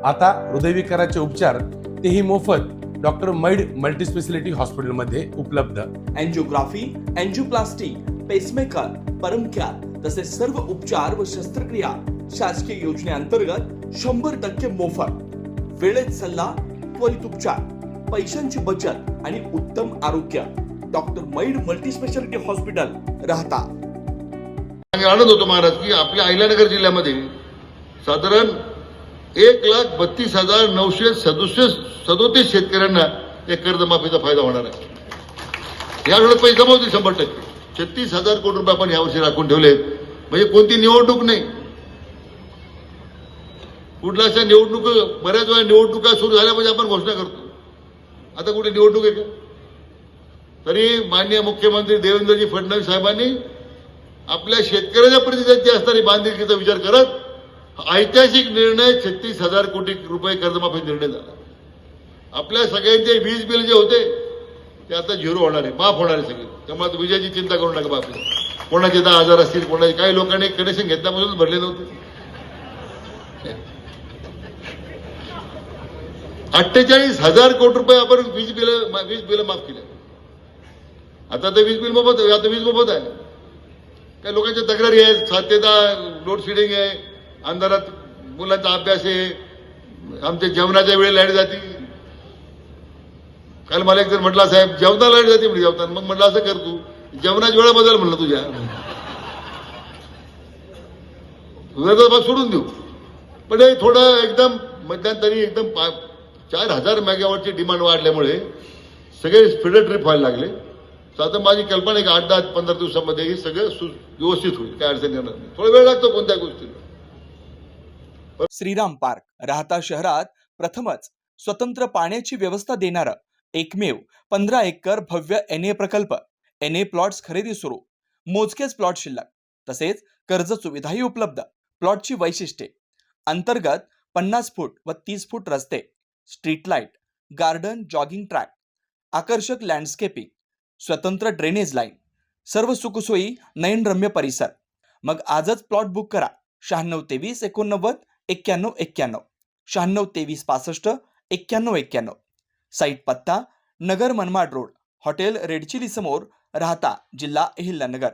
आता हृदयविकाराचे उपचार तेही मोफत डॉक्टर मैड मल्टीस्पेशालिटी हॉस्पिटलमध्ये उपलब्ध। अँजिओग्राफी, अँजिओप्लास्टी, पेसमेकर, परमकॅर तसेच सर्व उपचार व शस्त्रक्रिया शासकीय योजनेअंतर्गत 100% मोफत। वेळेत सल्ला, त्वरित उपचार, पैशांची बचत आणि उत्तम आरोग्य। डॉक्टर मैड मल्टीस्पेशालिटी हॉस्पिटल राहता। आनंद होतो महाराज की आपल्या अहिल्यानगर जिल्ह्यामध्ये साधारण 1,32,937 शेतकऱ्यांना या कर्जमाफीचा फायदा होणार आहे। या आठवड्यात पैसे जमा होतील 100%। 36,000 कोटी रुपये आपण यावर्षी राखून ठेवलेत, म्हणजे कोणती निवडणूक नाही। कुठल्या अशा निवडणूक, बऱ्याच वेळा निवडणुका सुरू झाल्या म्हणजे आपण घोषणा करतो, आता कुठे निवडणूक आहे का? तरी माननीय मुख्यमंत्री देवेंद्रजी फडणवीस साहेबांनी आपल्या शेतकऱ्याच्या प्रति त्यांची असणारी बांधिलकीचा विचार करत ऐतिहासिक निर्णय 36,000 कोटी रुपये कर्जमाफी निर्णय झाला। आपल्या सगळ्यांचे वीज बिल जे होते ते आता झिरो होणार आहे, माफ होणार आहे सगळे। त्यामुळे विजेची चिंता करू नका बापू। कोणाचे 10,000 असतील, कोणाचे, काही लोकांनी कनेक्शन घेतल्यापासून भरले नव्हते। 48,000 कोटी रुपये आपण वीज बिल माफ केले। आता तर वीज बिल मोफत आहे, आता वीज मोफत आहे। काही लोकांच्या तक्रारी आहेत, सातत्या, लोड शेडिंग आहे, अंधारात मुलांचा अभ्यास आहे, आमच्या जेवणाच्या वेळी लाईट जाते। काल मला एक जर म्हटला, साहेब जेवता लाईट जाते म्हणजे जेवताना, मग म्हटलं असं कर, तू जेवणाच्या वेळा बदल म्हणलं तुझ्या भाग सोडून देऊ। पण हे थोडं एकदम मध्यंतरी एकदम 4,000 मेगावॉटची डिमांड वाढल्यामुळे सगळे स्पीडर ट्रिप व्हायला लागले। तर आता माझी कल्पना आहे की 8-10-15 दिवसामध्ये हे सगळं व्यवस्थित होईल, काय अडचण येणार नाही। थोडा वेळ लागतो कोणत्या गोष्टीला। श्रीराम पार्क राहता शहरात प्रथमच स्वतंत्र पाण्याची व्यवस्था देणारा एकमेव 15 एकर भव्य NA प्रकल्प। NA प्लॉट्स खरेदी सुरू, मोजकेच प्लॉट शिल्लक, तसेच कर्ज सुविधाही उपलब्ध। प्लॉटची वैशिष्ट्ये: अंतर्गत 50 फूट व 30 फूट रस्ते, street light, garden, jogging track, आकर्षक लँडस्केपिंग, स्वतंत्र ड्रेनेज लाईन, सर्व सुखसोयी, नयनरम्य परिसर। मग आजच प्लॉट बुक करा। 96 23 89 91, 96 23 65 91 91। साईट पत्ता: Nagar Manmad road, hotel red chilli समोर, राहता, जिल्हा अहिल्यानगर।